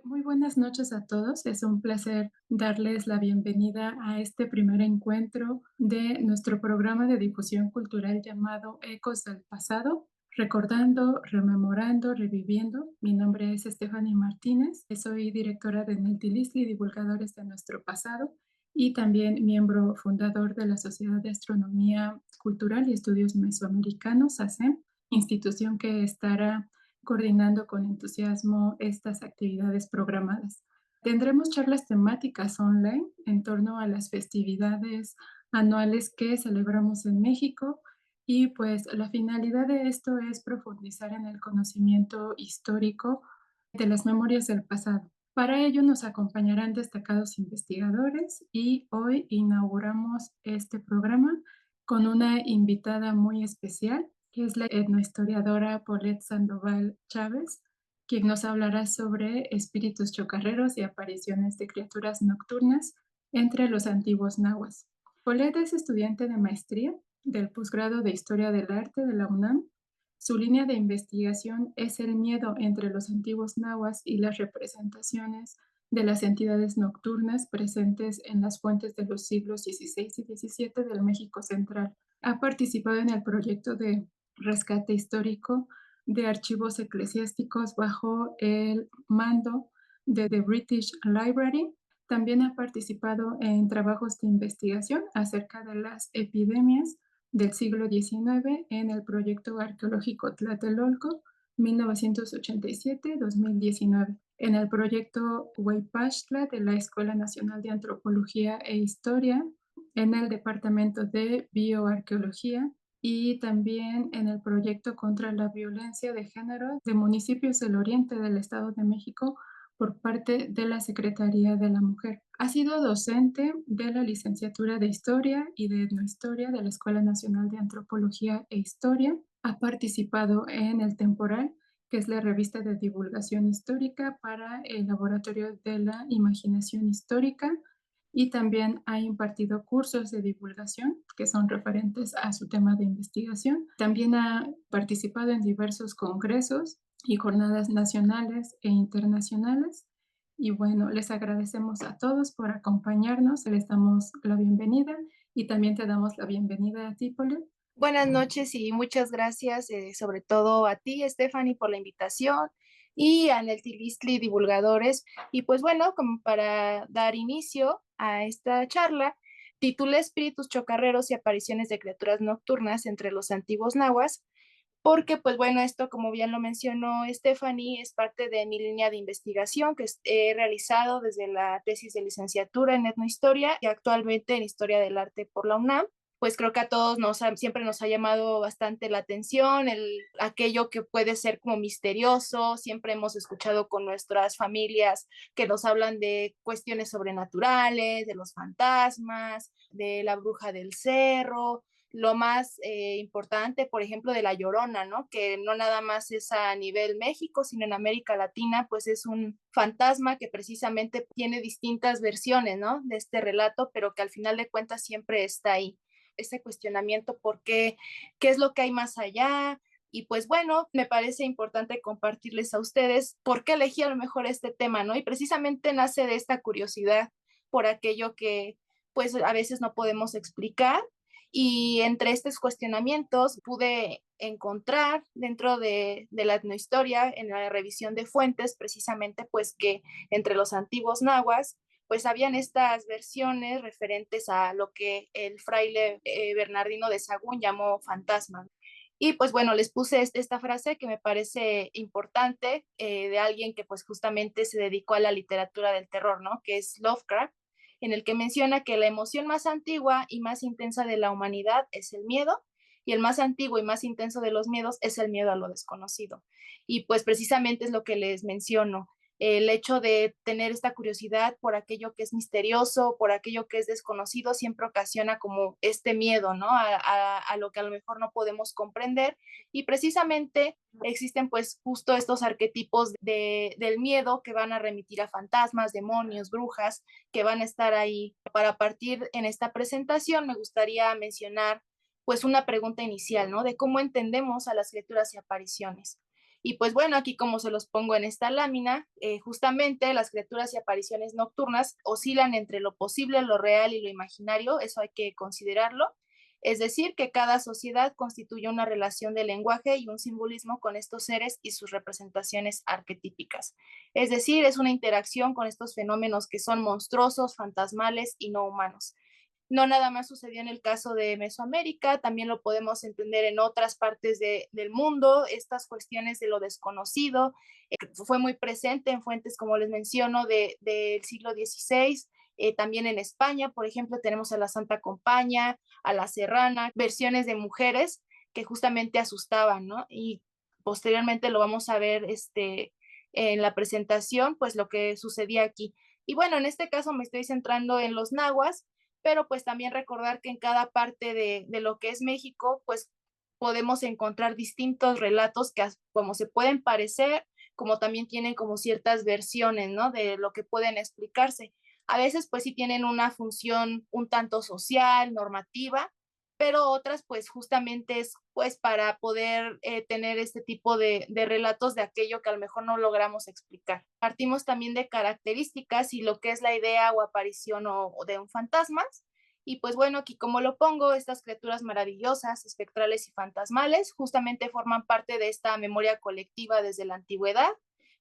Muy buenas noches a todos. Es un placer darles la bienvenida a este primer encuentro de nuestro programa de difusión cultural llamado Ecos del Pasado, recordando, rememorando, reviviendo. Mi nombre es Stephanie Martínez, soy directora de Neltilisli, Divulgadores de Nuestro Pasado, y también miembro fundador de la Sociedad de Astronomía Cultural y Estudios Mesoamericanos, ASEM, institución que estará coordinando con entusiasmo estas actividades programadas. Tendremos charlas temáticas online en torno a las festividades anuales que celebramos en México y pues la finalidad de esto es profundizar en el conocimiento histórico de las memorias del pasado. Para ello nos acompañarán destacados investigadores y hoy inauguramos este programa con una invitada muy especial, que es la etnohistoriadora Paulette Sandoval Chávez, quien nos hablará sobre espíritus chocarreros y apariciones de criaturas nocturnas entre los antiguos nahuas. Paulette es estudiante de maestría del posgrado de Historia del Arte de la UNAM. Su línea de investigación es el miedo entre los antiguos nahuas y las representaciones de las entidades nocturnas presentes en las fuentes de los siglos XVI y XVII del México central. Ha participado en el proyecto de rescate histórico de archivos eclesiásticos bajo el mando de The British Library. También ha participado en trabajos de investigación acerca de las epidemias del siglo XIX en el proyecto arqueológico Tlatelolco 1987-2019, en el proyecto Huaypachtla de la Escuela Nacional de Antropología e Historia, en el Departamento de Bioarqueología y también en el proyecto contra la violencia de género de municipios del oriente del Estado de México por parte de la Secretaría de la Mujer. Ha sido docente de la licenciatura de Historia y de Etnohistoria de la Escuela Nacional de Antropología e Historia. Ha participado en El Temporal, que es la revista de divulgación histórica para el Laboratorio de la Imaginación Histórica, y también ha impartido cursos de divulgación que son referentes a su tema de investigación. También ha participado en diversos congresos y jornadas nacionales e internacionales. Y bueno, les agradecemos a todos por acompañarnos, les damos la bienvenida y también te damos la bienvenida a ti, Paulette. Buenas noches y muchas gracias, sobre todo a ti, Stephanie, por la invitación y a Neltilistli Divulgadores. Y pues bueno, como para dar inicio a esta charla, titulé Espíritus chocarreros y apariciones de criaturas nocturnas entre los antiguos nahuas, porque pues bueno, esto como bien lo mencionó Stephanie, es parte de mi línea de investigación que he realizado desde la tesis de licenciatura en etnohistoria y actualmente en historia del arte por la UNAM. Pues creo que a todos siempre nos ha llamado bastante la atención, aquello que puede ser como misterioso. Siempre hemos escuchado con nuestras familias que nos hablan de cuestiones sobrenaturales, de los fantasmas, de la bruja del cerro, lo más importante, por ejemplo, de La Llorona, ¿no? Que no nada más es a nivel México, sino en América Latina, pues es un fantasma que precisamente tiene distintas versiones, ¿no? De este relato, pero que al final de cuentas siempre está ahí. Ese cuestionamiento, ¿por qué? ¿Qué es lo que hay más allá? Y pues bueno, me parece importante compartirles a ustedes por qué elegí a lo mejor este tema, ¿no? Y precisamente nace de esta curiosidad por aquello que pues a veces no podemos explicar, y entre estos cuestionamientos pude encontrar dentro de la etnohistoria, en la revisión de fuentes, precisamente pues que entre los antiguos nahuas pues habían estas versiones referentes a lo que el fraile Bernardino de Sahagún llamó fantasmas. Y pues bueno, les puse esta frase que me parece importante, de alguien que pues justamente se dedicó a la literatura del terror, ¿no? Que es Lovecraft, en el que menciona que la emoción más antigua y más intensa de la humanidad es el miedo, y el más antiguo y más intenso de los miedos es el miedo a lo desconocido. Y pues precisamente es lo que les menciono, el hecho de tener esta curiosidad por aquello que es misterioso, por aquello que es desconocido, siempre ocasiona como este miedo, ¿no? A lo que a lo mejor no podemos comprender, y precisamente existen pues justo estos arquetipos del miedo que van a remitir a fantasmas, demonios, brujas, que van a estar ahí. Para partir en esta presentación me gustaría mencionar pues una pregunta inicial, ¿no? De cómo entendemos a las criaturas y apariciones. Y pues bueno, aquí como se los pongo en esta lámina, justamente las criaturas y apariciones nocturnas oscilan entre lo posible, lo real y lo imaginario, eso hay que considerarlo. Es decir, que cada sociedad constituye una relación de lenguaje y un simbolismo con estos seres y sus representaciones arquetípicas. Es decir, es una interacción con estos fenómenos que son monstruosos, fantasmales y no humanos. No nada más sucedió en el caso de Mesoamérica, también lo podemos entender en otras partes del mundo, estas cuestiones de lo desconocido, fue muy presente en fuentes, como les menciono, del siglo XVI, también en España, por ejemplo, tenemos a la Santa Compaña, a la Serrana, versiones de mujeres que justamente asustaban, ¿no? Y posteriormente lo vamos a ver en la presentación, pues lo que sucedía aquí. Y bueno, en este caso me estoy centrando en los nahuas, pero pues también recordar que en cada parte de lo que es México, pues podemos encontrar distintos relatos que como se pueden parecer, como también tienen como ciertas versiones, ¿no? De lo que pueden explicarse. A veces pues sí tienen una función un tanto social, normativa, pero otras pues justamente es pues para poder tener este tipo de relatos de aquello que a lo mejor no logramos explicar. Partimos también de características y lo que es la idea o aparición o de un fantasma. Y pues bueno, aquí como lo pongo, estas criaturas maravillosas, espectrales y fantasmales justamente forman parte de esta memoria colectiva desde la antigüedad.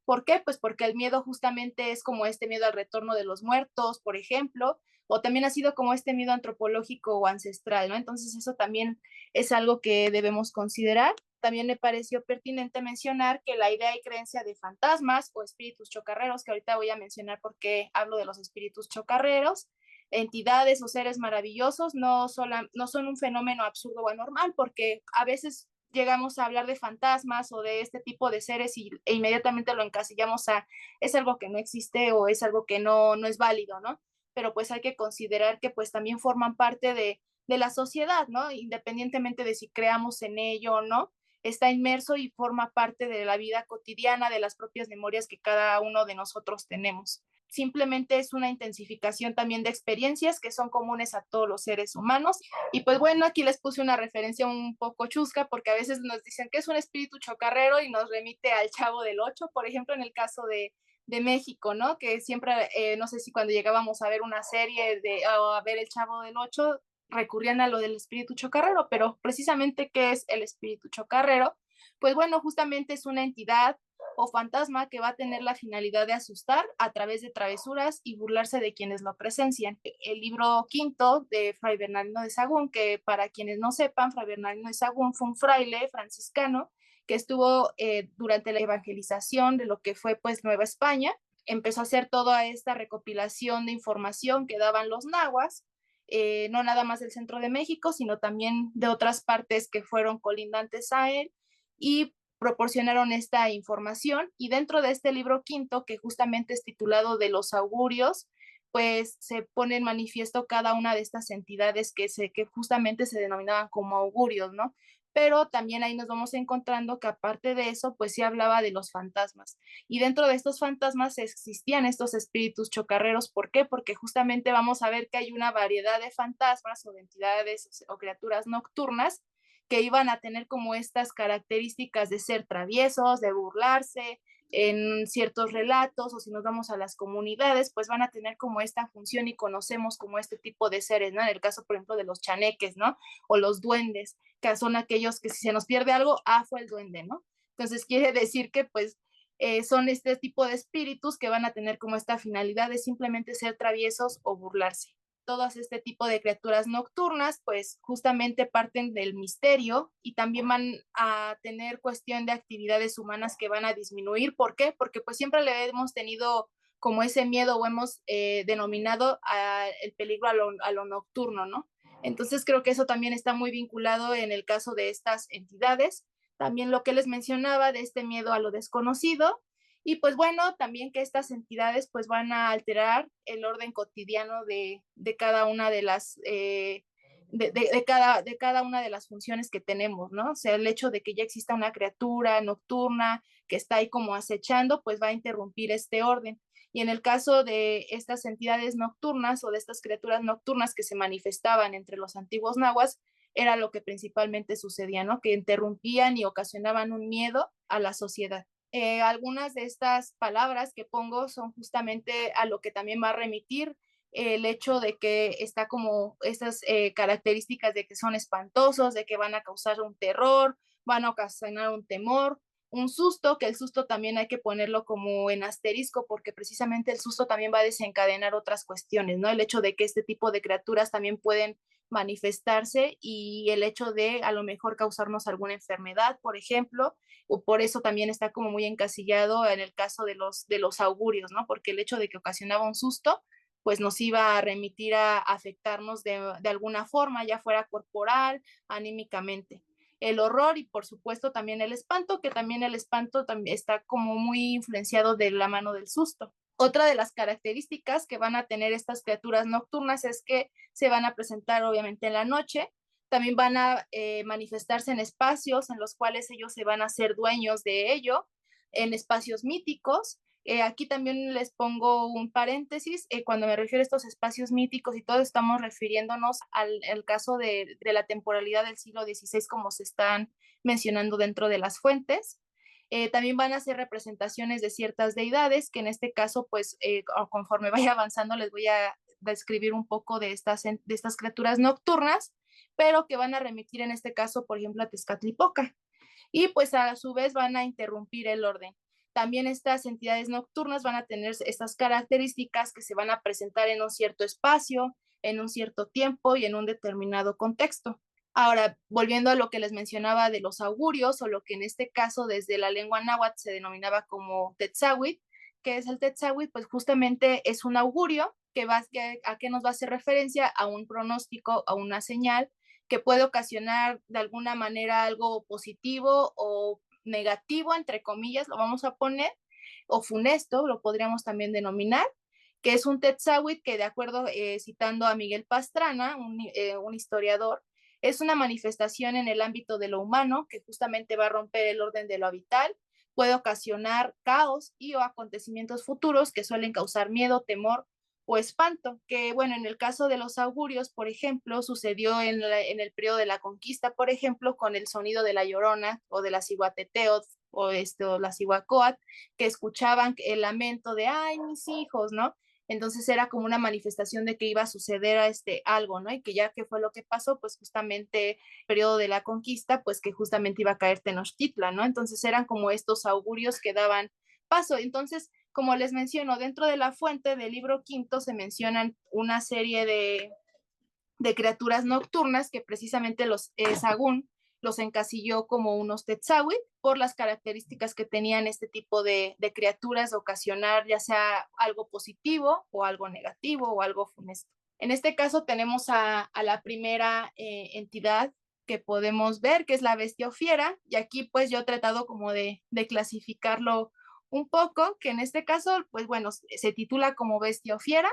¿Por qué? Pues porque el miedo justamente es como este miedo al retorno de los muertos, por ejemplo, o también ha sido como este miedo antropológico o ancestral, ¿no? Entonces eso también es algo que debemos considerar. También me pareció pertinente mencionar que la idea y creencia de fantasmas o espíritus chocarreros, que ahorita voy a mencionar por qué hablo de los espíritus chocarreros, entidades o seres maravillosos, no son un fenómeno absurdo o anormal, porque a veces llegamos a hablar de fantasmas o de este tipo de seres e inmediatamente lo encasillamos a es algo que no existe o es algo que no es válido, ¿no? Pero pues hay que considerar que pues también forman parte de la sociedad, ¿no? Independientemente de si creamos en ello o no, está inmerso y forma parte de la vida cotidiana, de las propias memorias que cada uno de nosotros tenemos. Simplemente es una intensificación también de experiencias que son comunes a todos los seres humanos. Y pues bueno, aquí les puse una referencia un poco chusca porque a veces nos dicen que es un espíritu chocarrero y nos remite al Chavo del Ocho, por ejemplo, en el caso de México, ¿no? Que siempre, no sé si cuando llegábamos a ver una serie o a ver el Chavo del Ocho, recurrían a lo del espíritu chocarrero, pero precisamente, ¿qué es el espíritu chocarrero? Pues bueno, justamente es una entidad o fantasma que va a tener la finalidad de asustar a través de travesuras y burlarse de quienes lo presencian. El libro quinto de Fray Bernardino de Sahagún, que para quienes no sepan, Fray Bernardino de Sahagún fue un fraile franciscano que estuvo durante la evangelización de lo que fue pues Nueva España, empezó a hacer toda esta recopilación de información que daban los nahuas, no nada más del centro de México, sino también de otras partes que fueron colindantes a él, y proporcionaron esta información. Y dentro de este libro quinto, que justamente es titulado de los augurios, pues se pone en manifiesto cada una de estas entidades que justamente se denominaban como augurios, ¿no? Pero también ahí nos vamos encontrando que aparte de eso, pues sí hablaba de los fantasmas. Y dentro de estos fantasmas existían estos espíritus chocarreros. ¿Por qué? Porque justamente vamos a ver que hay una variedad de fantasmas o de entidades o criaturas nocturnas que iban a tener como estas características de ser traviesos, de burlarse en ciertos relatos, o si nos vamos a las comunidades, pues van a tener como esta función y conocemos como este tipo de seres, ¿no? En el caso, por ejemplo, de los chaneques, ¿no? O los duendes, que son aquellos que si se nos pierde algo, fue el duende, ¿no? Entonces quiere decir que pues son este tipo de espíritus que van a tener como esta finalidad de simplemente ser traviesos o burlarse. Todos este tipo de criaturas nocturnas, pues justamente parten del misterio y también van a tener cuestión de actividades humanas que van a disminuir. ¿Por qué? Porque pues siempre le hemos tenido como ese miedo o hemos denominado el peligro a lo nocturno, ¿no? Entonces creo que eso también está muy vinculado en el caso de estas entidades. También lo que les mencionaba de este miedo a lo desconocido, y pues bueno, también que estas entidades pues van a alterar el orden cotidiano de cada una de las, de cada una de las funciones que tenemos, ¿no? O sea, el hecho de que ya exista una criatura nocturna que está ahí como acechando, pues va a interrumpir este orden. Y en el caso de estas entidades nocturnas o de estas criaturas nocturnas que se manifestaban entre los antiguos nahuas, era lo que principalmente sucedía, ¿no? Que interrumpían y ocasionaban un miedo a la sociedad. Algunas de estas palabras que pongo son justamente a lo que también va a remitir el hecho de que está como estas características de que son espantosos, de que van a causar un terror, van a ocasionar un temor, un susto, que el susto también hay que ponerlo como en asterisco, porque precisamente el susto también va a desencadenar otras cuestiones, ¿no? El hecho de que este tipo de criaturas también pueden manifestarse y el hecho de a lo mejor causarnos alguna enfermedad, por ejemplo, o por eso también está como muy encasillado en el caso de los augurios, ¿no? Porque el hecho de que ocasionaba un susto, pues nos iba a remitir a afectarnos de alguna forma, ya fuera corporal, anímicamente. El horror y por supuesto también el espanto, que también el espanto también está como muy influenciado de la mano del susto. Otra de las características que van a tener estas criaturas nocturnas es que se van a presentar obviamente en la noche, también van a manifestarse en espacios en los cuales ellos se van a hacer dueños de ello, en espacios míticos. Aquí también les pongo un paréntesis, cuando me refiero a estos espacios míticos y todo, estamos refiriéndonos al caso de la temporalidad del siglo XVI, como se están mencionando dentro de las fuentes. También van a ser representaciones de ciertas deidades, que en este caso, pues, conforme vaya avanzando, les voy a describir un poco de estas criaturas nocturnas, pero que van a remitir en este caso, por ejemplo, a Tezcatlipoca. Y pues a su vez van a interrumpir el orden. También estas entidades nocturnas van a tener estas características que se van a presentar en un cierto espacio, en un cierto tiempo y en un determinado contexto. Ahora, volviendo a lo que les mencionaba de los augurios, o lo que en este caso desde la lengua náhuatl se denominaba como Tetzahuit, que es el Tetzahuit, pues justamente es un augurio a qué nos va a hacer referencia, a un pronóstico, a una señal que puede ocasionar de alguna manera algo positivo o negativo, entre comillas, lo vamos a poner, o funesto, lo podríamos también denominar, que es un Tetzahuit que, de acuerdo, citando a Miguel Pastrana, un historiador, es una manifestación en el ámbito de lo humano que justamente va a romper el orden de lo habitual, puede ocasionar caos y o acontecimientos futuros que suelen causar miedo, temor o espanto, que bueno, en el caso de los augurios, por ejemplo, sucedió en el periodo de la conquista, por ejemplo, con el sonido de la llorona o de la ciguateteot o la cihuacóatl, que escuchaban el lamento de, ay, mis hijos, ¿no? Entonces era como una manifestación de que iba a suceder algo, ¿no? Y que ya que fue lo que pasó, pues justamente el periodo de la conquista, pues que justamente iba a caer Tenochtitlan, ¿no? Entonces eran como estos augurios que daban paso. Entonces, como les menciono, dentro de la fuente del libro quinto se mencionan una serie de criaturas nocturnas que precisamente los Sagún los encasilló como unos Tetzahuit por las características que tenían este tipo de criaturas, ocasionar ya sea algo positivo o algo negativo o algo funesto. En este caso tenemos a la primera entidad que podemos ver, que es la bestia o fiera, y aquí pues yo he tratado como de clasificarlo un poco, que en este caso, pues bueno, se titula como bestia o fiera.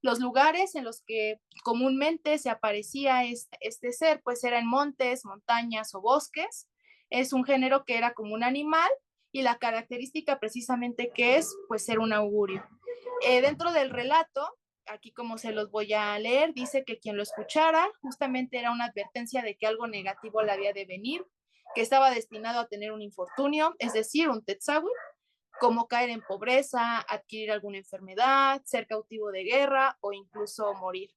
Los lugares en los que comúnmente se aparecía este ser, pues era en montes, montañas o bosques. Es un género que era como un animal y la característica precisamente que es, pues ser un augurio. Dentro del relato, aquí como se los voy a leer, dice que quien lo escuchara justamente era una advertencia de que algo negativo le había de venir, que estaba destinado a tener un infortunio, es decir, un tetzawi, como caer en pobreza, adquirir alguna enfermedad, ser cautivo de guerra o incluso morir.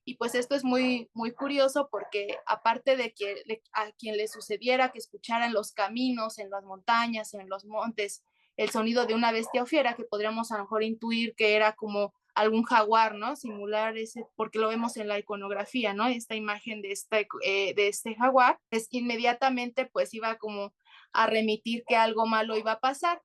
Y pues esto es muy, muy curioso porque aparte de que a quien le sucediera que escuchara en los caminos, en las montañas, en los montes, el sonido de una bestia o fiera, que podríamos a lo mejor intuir que era como algún jaguar, ¿no? Simular ese, porque lo vemos en la iconografía, ¿no? Esta imagen de este jaguar, es inmediatamente pues iba como a remitir que algo malo iba a pasar.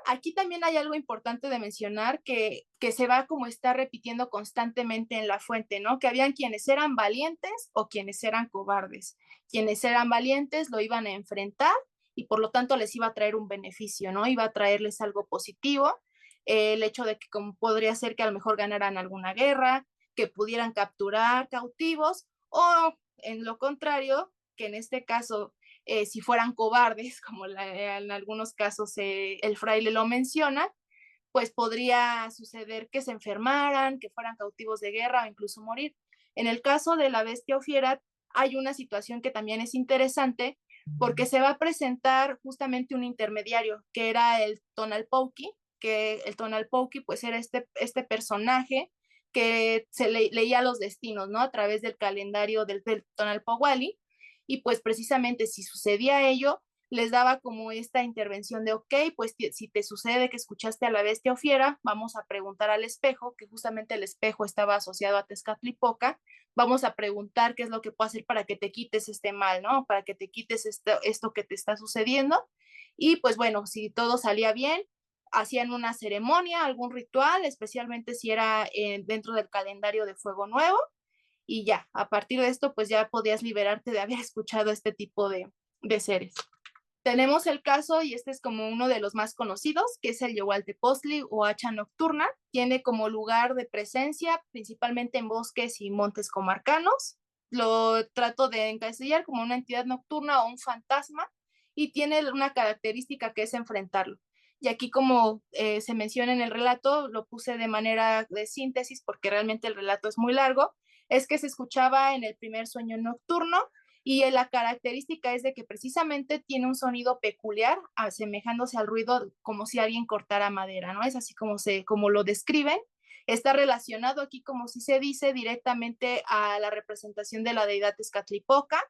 Aquí también hay algo importante de mencionar que se va como está repitiendo constantemente en la fuente, ¿no? Que habían quienes eran valientes o quienes eran cobardes. Quienes eran valientes lo iban a enfrentar y por lo tanto les iba a traer un beneficio, ¿no? Iba a traerles algo positivo. El hecho de que como podría ser que a lo mejor ganaran alguna guerra, que pudieran capturar cautivos o en lo contrario, que en este caso si fueran cobardes, como en algunos casos el fraile lo menciona, pues podría suceder que se enfermaran, que fueran cautivos de guerra o incluso morir. En el caso de la bestia o fiera, hay una situación que también es interesante porque se va a presentar justamente un intermediario, que era el Tonalpauqui, que el Tonalpauqui pues era este personaje que leía los destinos, ¿no? A través del calendario del Tonalpauali, y pues precisamente si sucedía ello, les daba como esta intervención de, ok, pues si te sucede que escuchaste a la bestia o fiera, vamos a preguntar al espejo, que justamente el espejo estaba asociado a Tezcatlipoca, vamos a preguntar qué es lo que puedo hacer para que te quites este mal, ¿no? Para que te quites esto que te está sucediendo. Y pues bueno, si todo salía bien, hacían una ceremonia, algún ritual, especialmente si era dentro del calendario de Fuego Nuevo, y ya, a partir de esto, pues ya podías liberarte de haber escuchado este tipo de seres. Tenemos el caso, y este es como uno de los más conocidos, que es el Yehualtepostli o hacha nocturna. Tiene como lugar de presencia principalmente en bosques y montes comarcanos. Lo trato de encasillar como una entidad nocturna o un fantasma, y tiene una característica que es enfrentarlo. Y aquí, como se menciona en el relato, lo puse de manera de síntesis porque realmente el relato es muy largo, es que se escuchaba en el primer sueño nocturno, y la característica es de que precisamente tiene un sonido peculiar, asemejándose al ruido como si alguien cortara madera, ¿no? Es así como lo describen. Está relacionado aquí, como si se dice, directamente a la representación de la deidad Tezcatlipoca,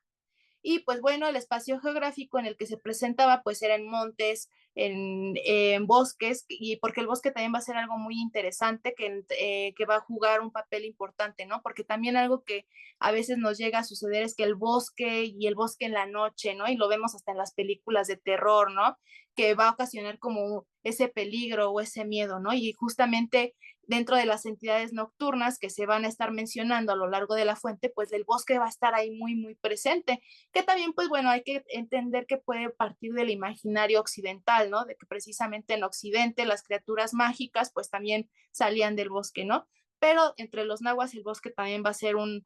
y pues bueno, el espacio geográfico en el que se presentaba pues era en montes, en bosques, y porque el bosque también va a ser algo muy interesante que va a jugar un papel importante, ¿no? Porque también algo que a veces nos llega a suceder es que el bosque y el bosque en la noche, ¿no? Y lo vemos hasta en las películas de terror, ¿no? Que va a ocasionar como ese peligro o ese miedo, ¿no? Y justamente dentro de las entidades nocturnas que se van a estar mencionando a lo largo de la fuente, pues el bosque va a estar ahí muy, muy presente, que también, pues bueno, hay que entender que puede partir del imaginario occidental, ¿no? De que precisamente en Occidente las criaturas mágicas, pues también salían del bosque, ¿no? Pero entre los nahuas el bosque también va a ser un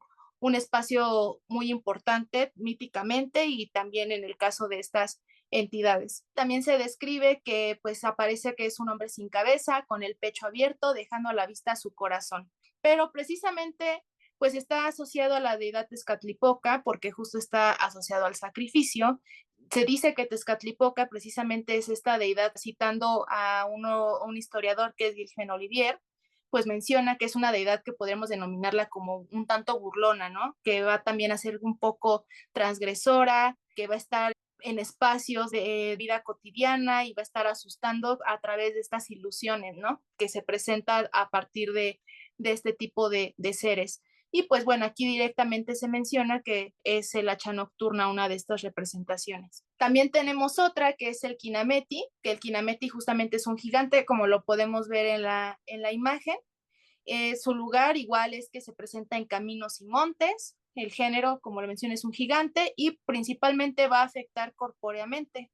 espacio muy importante míticamente, y también en el caso de estas entidades. También se describe que pues aparece que es un hombre sin cabeza, con el pecho abierto, dejando a la vista su corazón. Pero precisamente pues está asociado a la deidad Tezcatlipoca porque justo está asociado al sacrificio. Se dice que Tezcatlipoca precisamente es esta deidad, citando a un historiador que es Gilgen Olivier, pues menciona que es una deidad que podríamos denominarla como un tanto burlona, ¿no? Que va también a ser un poco transgresora, que va a estar en espacios de vida cotidiana y va a estar asustando a través de estas ilusiones, ¿no? Que se presentan a partir de este tipo de seres. Y pues bueno, aquí directamente se menciona que es el hacha nocturna una de estas representaciones. También tenemos otra que es el Kinameti, que el Kinameti justamente es un gigante, como lo podemos ver en la imagen. Su lugar igual es que se presenta en caminos y montes. El género, como lo mencioné, es un gigante y principalmente va a afectar corpóreamente.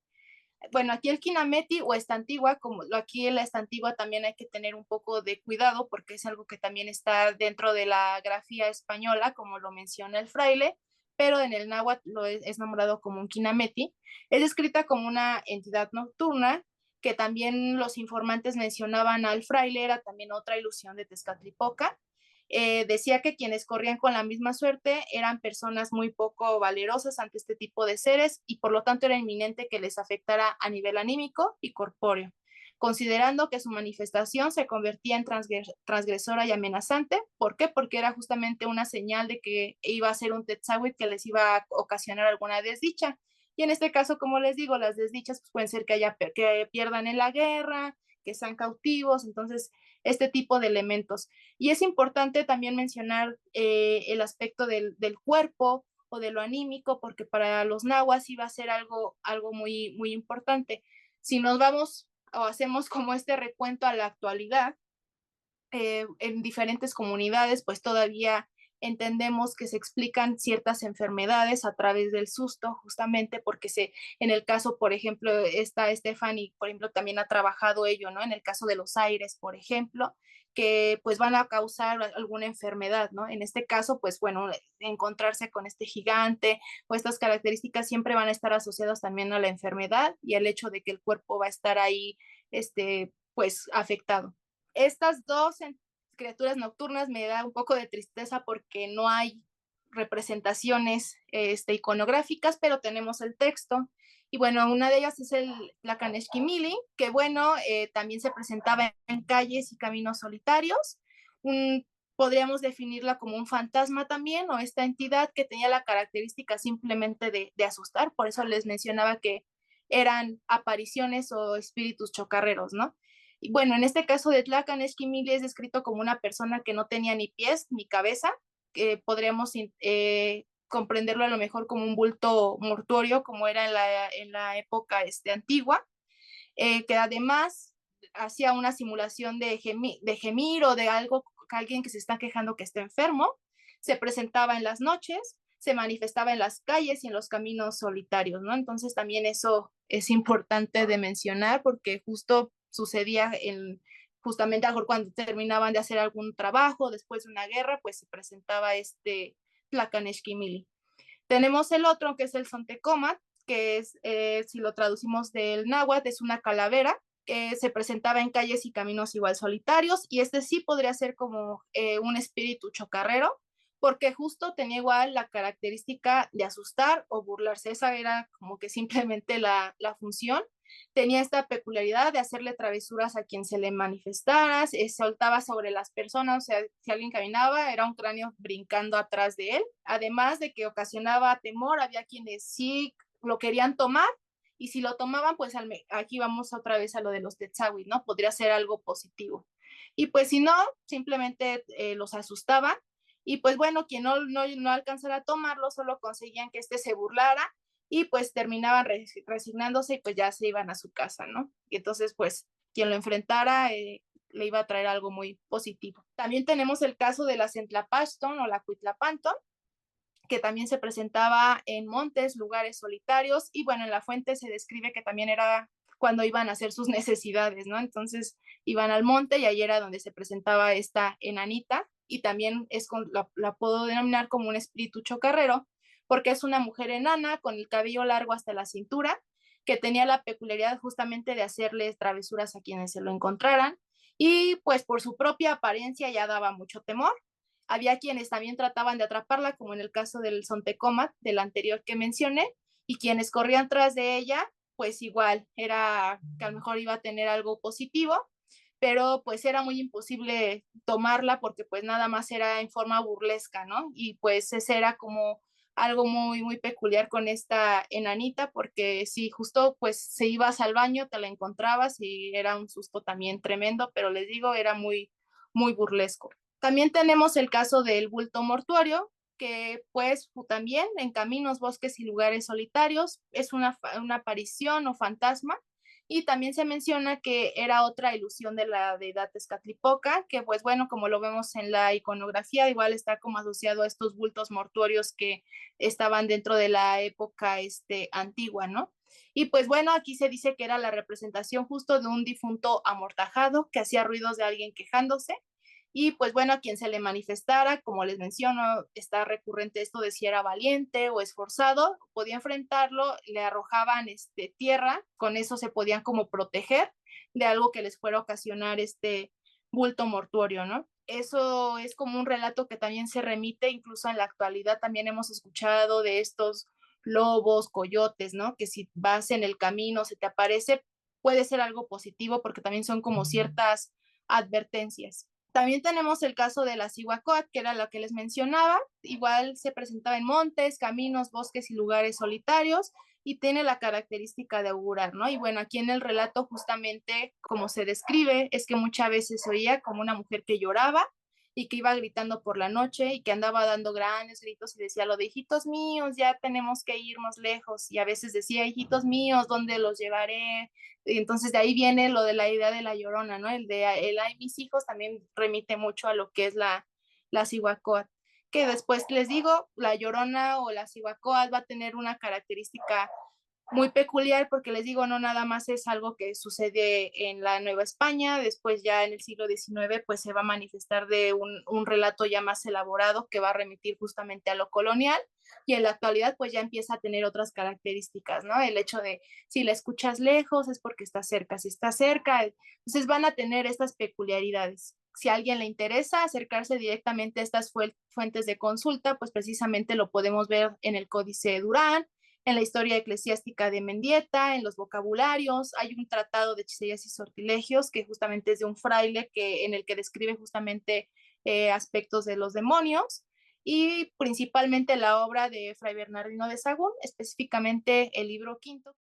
Bueno, aquí el Kinameti o esta antigua, como aquí en la esta antigua también hay que tener un poco de cuidado porque es algo que también está dentro de la grafía española, como lo menciona el fraile, pero en el náhuatl es nombrado como un Kinameti. Es descrita como una entidad nocturna que también los informantes mencionaban al fraile, era también otra ilusión de Tezcatlipoca. Decía que quienes corrían con la misma suerte eran personas muy poco valerosas ante este tipo de seres, y por lo tanto era inminente que les afectara a nivel anímico y corpóreo, considerando que su manifestación se convertía en transgresora y amenazante. ¿Por qué? Porque era justamente una señal de que iba a ser un Tetzahuit que les iba a ocasionar alguna desdicha. Y en este caso, como les digo, las desdichas pues, pueden ser que pierdan en la guerra, que sean cautivos, entonces este tipo de elementos. Y es importante también mencionar el aspecto del cuerpo o de lo anímico, porque para los nahuas iba a ser algo muy, muy importante. Si nos vamos o hacemos como este recuento a la actualidad, en diferentes comunidades, pues todavía entendemos que se explican ciertas enfermedades a través del susto, justamente porque en el caso, por ejemplo, esta Stephanie, por ejemplo, también ha trabajado ello, ¿no? En el caso de los aires, por ejemplo, que pues van a causar alguna enfermedad, ¿no? En este caso, pues bueno, encontrarse con este gigante o estas características siempre van a estar asociadas también a la enfermedad y al hecho de que el cuerpo va a estar ahí, pues afectado. Estas dos criaturas nocturnas me da un poco de tristeza porque no hay representaciones iconográficas, pero tenemos el texto. Y bueno, una de ellas es el Tlacanexquimili, que bueno, también se presentaba en calles y caminos solitarios. Podríamos definirla como un fantasma también, o esta entidad que tenía la característica simplemente de asustar. Por eso les mencionaba que eran apariciones o espíritus chocarreros, ¿no? Y bueno, en este caso de Tlacanexquimili es descrito como una persona que no tenía ni pies ni cabeza, que podríamos comprenderlo a lo mejor como un bulto mortuorio, como era en la época antigua, que además hacía una simulación de gemir o de algo, alguien que se está quejando que está enfermo, se presentaba en las noches, se manifestaba en las calles y en los caminos solitarios, ¿no? Entonces también eso es importante de mencionar porque justo sucedía justamente a lo mejor cuando terminaban de hacer algún trabajo, después de una guerra, pues se presentaba Tlacanexquimili. Tenemos el otro que es el Sontecomat, que es, si lo traducimos del náhuatl, es una calavera que se presentaba en calles y caminos igual solitarios, y sí podría ser como un espíritu chocarrero, porque justo tenía igual la característica de asustar o burlarse. Esa era como que simplemente la función. Tenía esta peculiaridad de hacerle travesuras a quien se le manifestara, se soltaba sobre las personas, o sea, si alguien caminaba, era un cráneo brincando atrás de él. Además de que ocasionaba temor, había quienes sí lo querían tomar, y si lo tomaban, pues aquí vamos otra vez a lo de los Tetzawis, ¿no? Podría ser algo positivo. Y pues si no, simplemente los asustaban, y pues bueno, quien no alcanzara a tomarlo, solo conseguían que se burlara, y pues terminaban resignándose y pues ya se iban a su casa, ¿no? Y entonces pues quien lo enfrentara le iba a traer algo muy positivo. También tenemos el caso de la Centlapaston o la Cuitlapanton, que también se presentaba en montes, lugares solitarios, y bueno, en la fuente se describe que también era cuando iban a hacer sus necesidades, ¿no? Entonces iban al monte y ahí era donde se presentaba esta enanita, y también la puedo denominar como un espíritu chocarrero, porque es una mujer enana con el cabello largo hasta la cintura, que tenía la peculiaridad justamente de hacerles travesuras a quienes se lo encontraran, y pues por su propia apariencia ya daba mucho temor. Había quienes también trataban de atraparla, como en el caso del Sontecomat, del anterior que mencioné, y quienes corrían tras de ella, pues igual, era que a lo mejor iba a tener algo positivo, pero pues era muy imposible tomarla porque pues nada más era en forma burlesca, ¿no? Y pues ese era como algo muy, muy peculiar con esta enanita, porque si justo pues se ibas al baño, te la encontrabas y era un susto también tremendo, pero les digo, era muy, muy burlesco. También tenemos el caso del bulto mortuorio, que pues también en caminos, bosques y lugares solitarios es una aparición o fantasma, y también se menciona que era otra ilusión de la deidad Tezcatlipoca, que pues bueno, como lo vemos en la iconografía, igual está como asociado a estos bultos mortuorios que estaban dentro de la época antigua, ¿no? Y pues bueno, aquí se dice que era la representación justo de un difunto amortajado que hacía ruidos de alguien quejándose, y pues bueno, a quien se le manifestara, como les menciono, está recurrente esto de si era valiente o esforzado, podía enfrentarlo, le arrojaban tierra, con eso se podían como proteger de algo que les fuera a ocasionar bulto mortuorio, ¿no? Eso es como un relato que también se remite, incluso en la actualidad también hemos escuchado de estos lobos, coyotes, ¿no? Que si vas en el camino, se te aparece, puede ser algo positivo porque también son como ciertas advertencias. También tenemos el caso de la Cihuacóatl, que era la que les mencionaba. Igual se presentaba en montes, caminos, bosques y lugares solitarios, y tiene la característica de augurar, ¿no? Y bueno, aquí en el relato justamente como se describe es que muchas veces se oía como una mujer que lloraba y que iba gritando por la noche y que andaba dando grandes gritos y decía lo de hijitos míos, ya tenemos que irnos lejos, y a veces decía hijitos míos, ¿dónde los llevaré? Y entonces de ahí viene lo de la idea de la llorona, ¿no? Ay, mis hijos también remite mucho a lo que es la Cihuacóatl, que después les digo, la llorona o la Cihuacóatl va a tener una característica muy peculiar porque les digo, no nada más es algo que sucede en la Nueva España, después ya en el siglo XIX pues se va a manifestar de un relato ya más elaborado que va a remitir justamente a lo colonial, y en la actualidad pues ya empieza a tener otras características, ¿no? El hecho de si la escuchas lejos es porque está cerca, si está cerca, entonces van a tener estas peculiaridades. si a alguien le interesa acercarse directamente a estas fuentes de consulta, pues precisamente lo podemos ver en el Códice de Durán, en la historia eclesiástica de Mendieta, en los vocabularios. Hay un tratado de hechicerías y sortilegios que justamente es de un fraile en el que describe justamente aspectos de los demonios, y principalmente la obra de Fray Bernardino de Sahagún, específicamente el libro quinto.